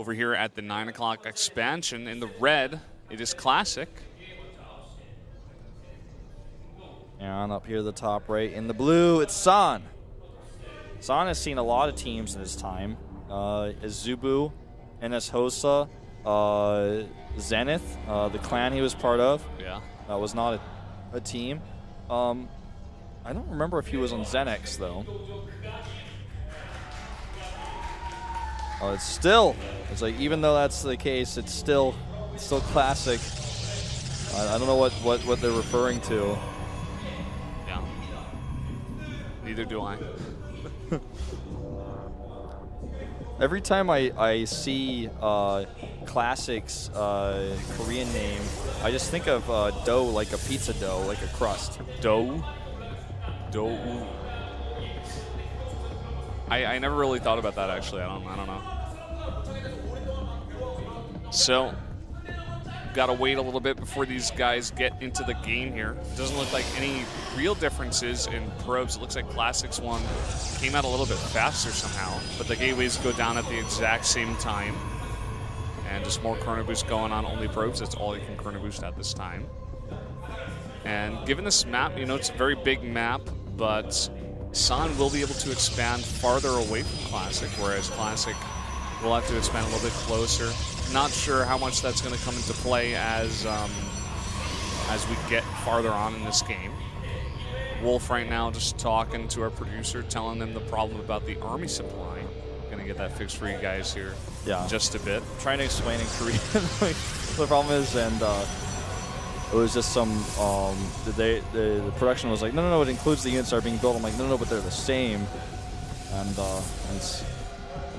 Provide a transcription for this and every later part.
Over here at the 9 o'clock expansion, in the red, it is Classic. And up here at the top right, in the blue, it's San. San has seen a lot of teams in his time. Zubu, NS Hosa, Zenith, the clan he was part of. Yeah. Was not a team. I don't remember if he was on Zenex, though. It's like, even though that's the case, it's still Classic. I don't know what they're referring to. Yeah. Neither do I. Every time I see Classic's Korean name, I just think of dough, like a pizza dough, like a crust. Dough? Dough. I never really thought about that, actually. I don't know. So, got to wait a little bit before these guys get into the game here. It doesn't look like any real differences in probes. It looks like Classic's one came out a little bit faster somehow, but the gateways go down at the exact same time. And just more chrono boost going on, only probes. That's all you can chrono boost at this time. And given this map, you know, it's a very big map, but San will be able to expand farther away from Classic, whereas Classic will have to expand a little bit closer. Not sure how much that's going to come into play as we get farther on in this game. Wolf right now just talking to our producer, telling them the problem about the army supply. Going to get that fixed for you guys here in just a bit. Trying to explain in Korean what the problem is, and it was just some, the production was like, no, it includes the units that are being built. I'm like, no, but they're the same. And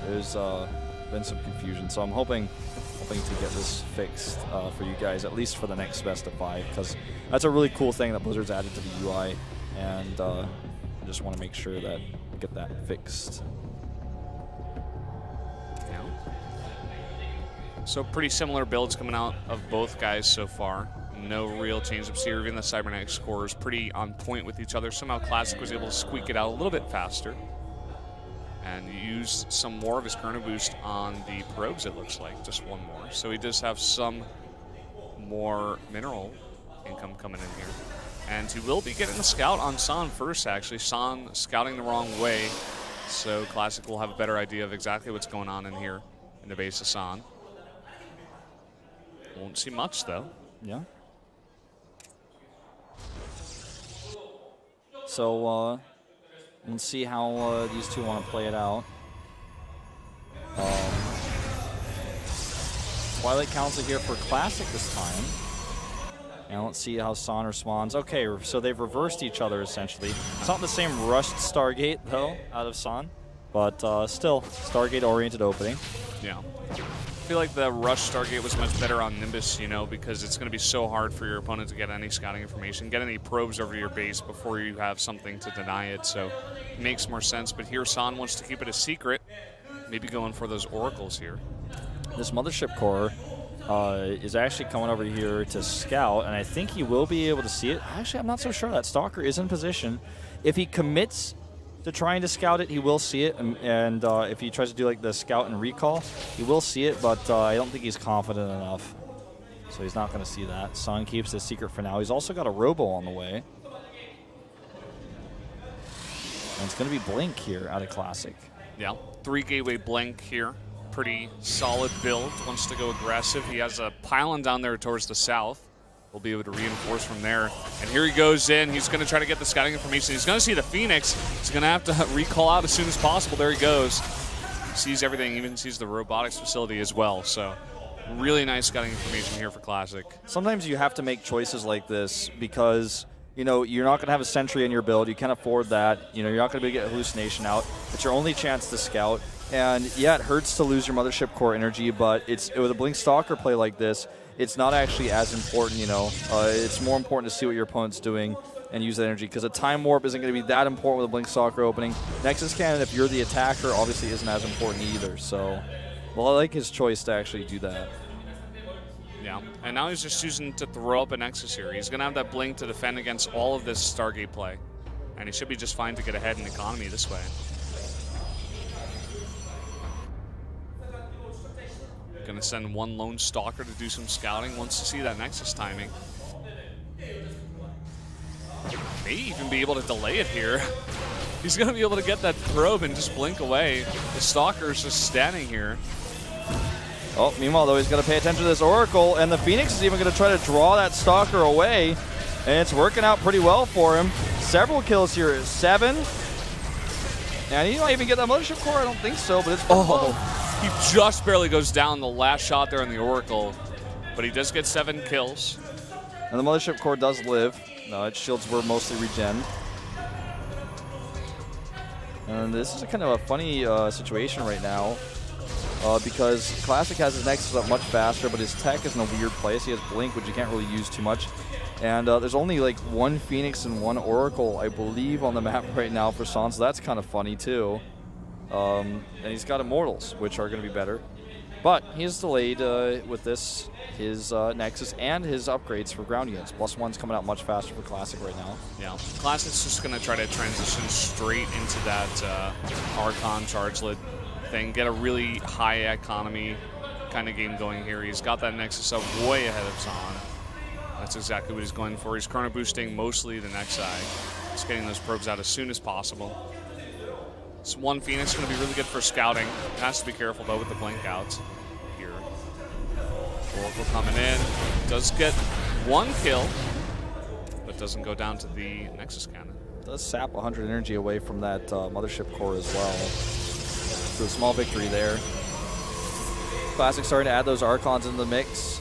there's been some confusion. So I'm hoping to get this fixed for you guys, at least for the next best of 5, because that's a really cool thing that Blizzard's added to the UI, and I just want to make sure that we get that fixed. Yeah. So pretty similar builds coming out of both guys so far. No real change-ups here. Even the Cybernetics core is pretty on point with each other. Somehow Classic was able to squeak it out a little bit faster and use some more of his chrono boost on the probes, it looks like. Just one more. So he does have some more mineral income coming in here. And he will be getting the scout on San first, actually. San scouting the wrong way. So Classic will have a better idea of exactly what's going on in here in the base of San. Won't see much, though. Yeah. So, let's see how these two want to play it out. Twilight Council here for Classic this time. And let's see how San responds. Okay, so they've reversed each other, essentially. It's not the same rushed Stargate, though, out of San. But still, Stargate-oriented opening. Yeah. I feel like the rush Stargate was much better on Nimbus, you know, because it's going to be so hard for your opponent to get any scouting information, get any probes over your base before you have something to deny it. So it makes more sense. But here, San wants to keep it a secret, maybe going for those oracles here. This Mothership Core is actually coming over here to scout, and I think he will be able to see it. Actually, I'm not so sure. That Stalker is in position. If he commits to trying to scout it, he will see it, and if he tries to do like the scout and recall, he will see it, but I don't think he's confident enough. So he's not going to see that. San keeps his secret for now. He's also got a Robo on the way. And it's going to be Blink here out of Classic. Yeah, 3 gateway Blink here. Pretty solid build. Wants to go aggressive. He has a pylon down there towards the south. We'll be able to reinforce from there. And here he goes in. He's going to try to get the scouting information. He's going to see the Phoenix. He's going to have to recall out as soon as possible. There he goes. Sees everything, even sees the robotics facility as well. So really nice scouting information here for Classic. Sometimes you have to make choices like this because, you know, you're not going to have a sentry in your build. You can't afford that. You know, you're not going to be able to get hallucination out. It's your only chance to scout. And yeah, it hurts to lose your Mothership Core energy, but with a Blink Stalker play like this, it's not actually as important, you know. It's more important to see what your opponent's doing and use that energy, because a Time Warp isn't going to be that important with a Blink Stalker opening. Nexus Cannon, if you're the attacker, obviously isn't as important either. So, well, I like his choice to actually do that. Yeah, and now he's just choosing to throw up a Nexus here. He's going to have that Blink to defend against all of this Stargate play, and he should be just fine to get ahead in economy this way. to send one lone stalker to do some scouting. Wants to see that Nexus timing. May even be able to delay it here. He's going to be able to get that probe and just blink away. The stalker's just standing here. Oh, meanwhile, though, he's got to pay attention to this Oracle, and the Phoenix is even going to try to draw that Stalker away, and it's working out pretty well for him. Several kills here, 7. And he might even get that Mothership Core, I don't think so, but it's he just barely goes down the last shot there on the Oracle, but he does get 7 kills. And the Mothership Core does live. No, its shields were mostly regen. And this is a kind of a funny situation right now. Because Classic has his Nexus up much faster, but his tech is in a weird place. He has Blink, which you can't really use too much. And there's only like 1 Phoenix and 1 Oracle, I believe, on the map right now for San, so that's kind of funny too. And he's got Immortals, which are going to be better. But he's delayed with this, his Nexus and his upgrades for ground units. +1's coming out much faster for Classic right now. Yeah, Classic's just going to try to transition straight into that Archon Chargelet thing, get a really high economy kind of game going here. He's got that Nexus up way ahead of San. That's exactly what he's going for. He's chrono boosting mostly the Nexi. Just getting those probes out as soon as possible. This 1 Phoenix is going to be really good for scouting. Has to be careful though with the blink outs here. Oracle coming in. Does get 1 kill, but doesn't go down to the Nexus cannon. Does sap 100 energy away from that Mothership Core as well. So a small victory there. Classic starting to add those Archons into the mix.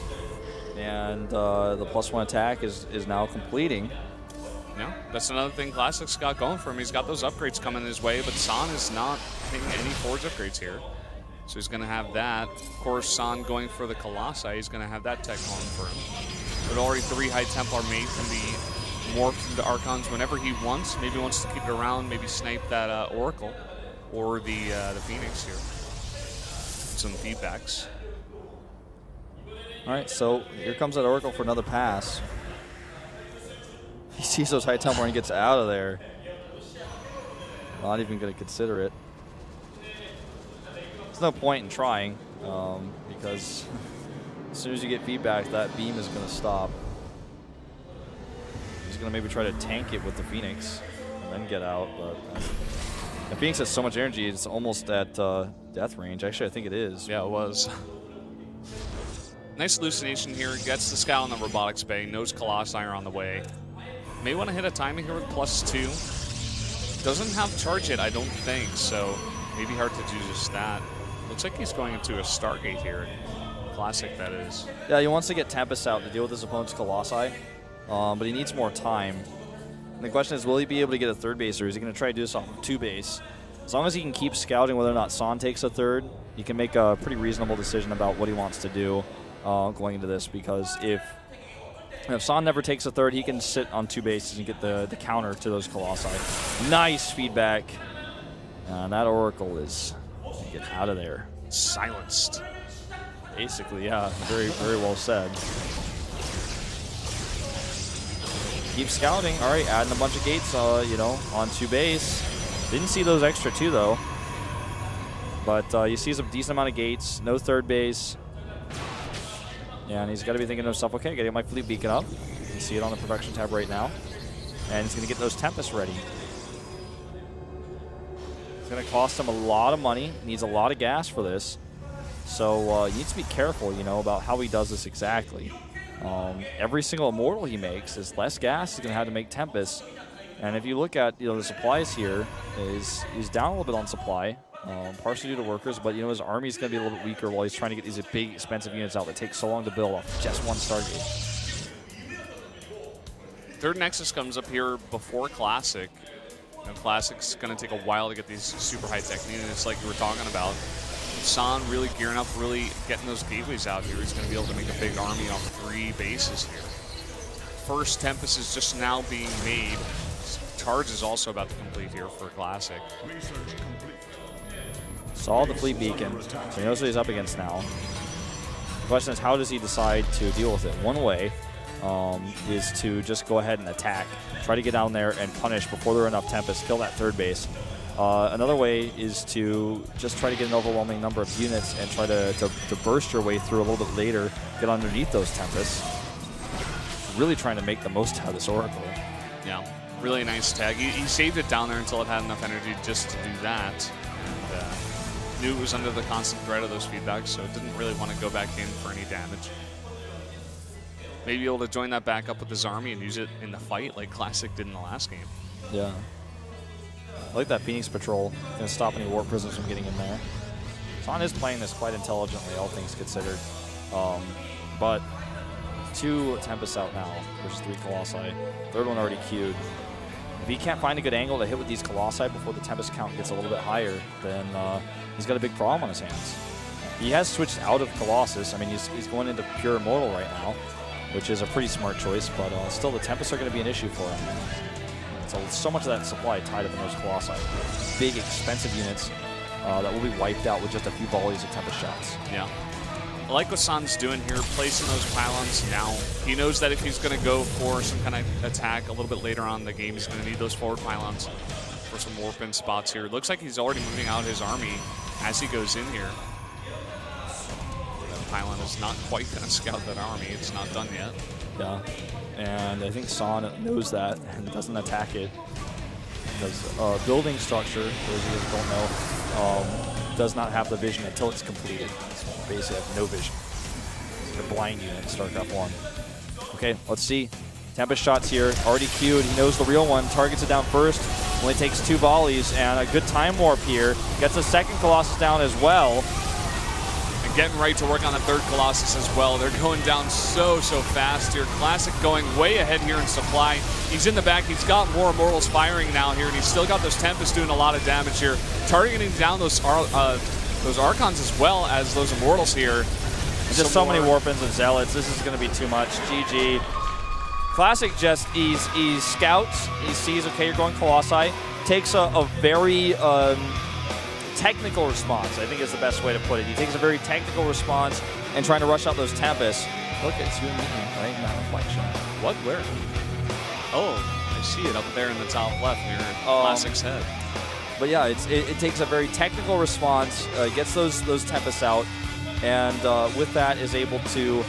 And the +1 attack is now completing. Yeah, that's another thing Classic's got going for him. He's got those upgrades coming his way, but San is not taking any Forge upgrades here. So he's going to have that. Of course, San going for the Colossi. He's going to have that tech going for him. But already 3 High Templar made can be morphed into Archons whenever he wants. Maybe wants to keep it around, maybe snipe that Oracle. Or the Phoenix here. Some feedbacks. All right, so here comes that Oracle for another pass. He sees those High Templar and gets out of there. Not even going to consider it. There's no point in trying because as soon as you get feedback, that beam is going to stop. He's going to maybe try to tank it with the Phoenix and then get out, but the Phoenix has so much energy, it's almost at death range. Actually, I think it is. Yeah, it was. Nice hallucination here. Gets the scout on the robotics bay. Knows Colossi are on the way. May want to hit a timing here with +2. Doesn't have charge yet, I don't think, so maybe hard to do just that. Looks like he's going into a Stargate here. Classic, that is. Yeah, he wants to get Tempest out to deal with his opponent's Colossi, but he needs more time. And the question is, will he be able to get a 3rd base, or is he going to try to do this off of 2 base? As long as he can keep scouting whether or not San takes a 3rd, he can make a pretty reasonable decision about what he wants to do going into this, because if San never takes a 3rd, he can sit on 2 bases and get the counter to those Colossi. Nice feedback. And that Oracle is going to get out of there. Silenced. Basically, yeah. Very, very well said. Keep scouting. All right, adding a bunch of gates, you know, on 2 base. Didn't see those extra 2, though. But you see some decent amount of gates. No 3rd base. Yeah, and he's got to be thinking to himself, okay, getting my fleet beacon up. You can see it on the production tab right now. And he's going to get those Tempests ready. It's going to cost him a lot of money. Needs a lot of gas for this. So he needs to be careful, you know, about how he does this exactly. Every single Immortal he makes is less gas. He's going to have to make Tempest. And if you look at, you know, the supplies here, he's down a little bit on supply. Partially due to workers, but you know his army's going to be a little bit weaker while he's trying to get these big, expensive units out that take so long to build off just 1 Stargate. 3rd Nexus comes up here before Classic. You know, Classic's going to take a while to get these super high-tech units like you were talking about. San really gearing up, really getting those gateways out here. He's going to be able to make a big army off 3 bases here. First Tempest is just now being made. Charge is also about to complete here for Classic. Saw the fleet beacon, so he knows what he's up against now. The question is, how does he decide to deal with it? One way is to just go ahead and attack. Try to get down there and punish before there are enough Tempests, kill that 3rd base. Another way is to just try to get an overwhelming number of units and try to burst your way through a little bit later, get underneath those Tempests. Really trying to make the most out of this Oracle. Yeah, really nice tag. He saved it down there until it had enough energy just to do that. And knew it was under the constant threat of those feedbacks, so it didn't really want to go back in for any damage. Maybe be able to join that back up with his army and use it in the fight like Classic did in the last game. Yeah. I like that Phoenix Patrol. Going to stop any Warp Prisms from getting in there. Son is playing this quite intelligently, all things considered. But 2 Tempests out now versus 3 Colossi. Third one already queued. If he can't find a good angle to hit with these Colossi before the Tempest count gets a little bit higher, then he's got a big problem on his hands. He has switched out of Colossus. I mean, he's going into pure Immortal right now, which is a pretty smart choice, but still the Tempests are going to be an issue for him. So much of that supply tied up in those Colossi. Big, expensive units that will be wiped out with just a few volleys of Tempest shots. Yeah. I like what San's doing here, placing those pylons now. He knows that if he's going to go for some kind of attack a little bit later on in the game, he's going to need those forward pylons for some warp-in spots here. Looks like he's already moving out his army as he goes in here. That pylon is not quite going to scout that army. It's not done yet. Yeah. And I think San knows that and doesn't attack it because building structure, for those of you who don't know, does not have the vision until it's completed. So basically have no vision. They're blind unit in StarCraft 1. Okay, let's see. Tempest shots here, already queued. He knows the real one, targets it down first. Only takes 2 volleys and a good time warp here. Gets the second Colossus down as well. Getting right to work on the third Colossus as well. They're going down so fast here. Classic going way ahead here in supply. He's in the back. He's got more Immortals firing now here, and he's still got those Tempests doing a lot of damage here. Targeting down those Archons as well as those Immortals here. Just so many Warpins and Zealots. This is going to be too much. GG. Classic just, he scouts. He sees, okay, you're going Colossi. Takes a very... technical response, I think is the best way to put it. He takes a very technical response and trying to rush out those Tempests. Look, it's you and me, right? Not reflection. What? Where? Oh, I see it up there in the top left near Classic's head. But yeah, it takes a very technical response, gets those Tempests out, and with that is able to,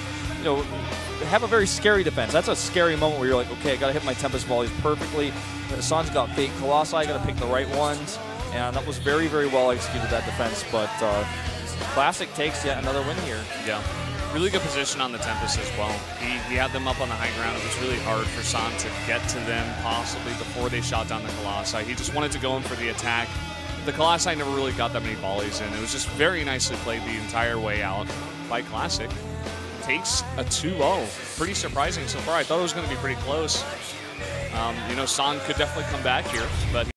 have a very scary defense. That's a scary moment where you're like, okay, I got to hit my Tempest volleys perfectly. San's got big Colossi, I got to pick the right ones. And that was very, very well executed, that defense. But Classic takes yet another win here. Yeah. Really good position on the Tempest as well. He had them up on the high ground. It was really hard for San to get to them possibly before they shot down the Colossi. He just wanted to go in for the attack. The Colossi never really got that many volleys in. It was just very nicely played the entire way out by Classic. Takes a 2-0. Pretty surprising so far. I thought it was going to be pretty close. San could definitely come back here, but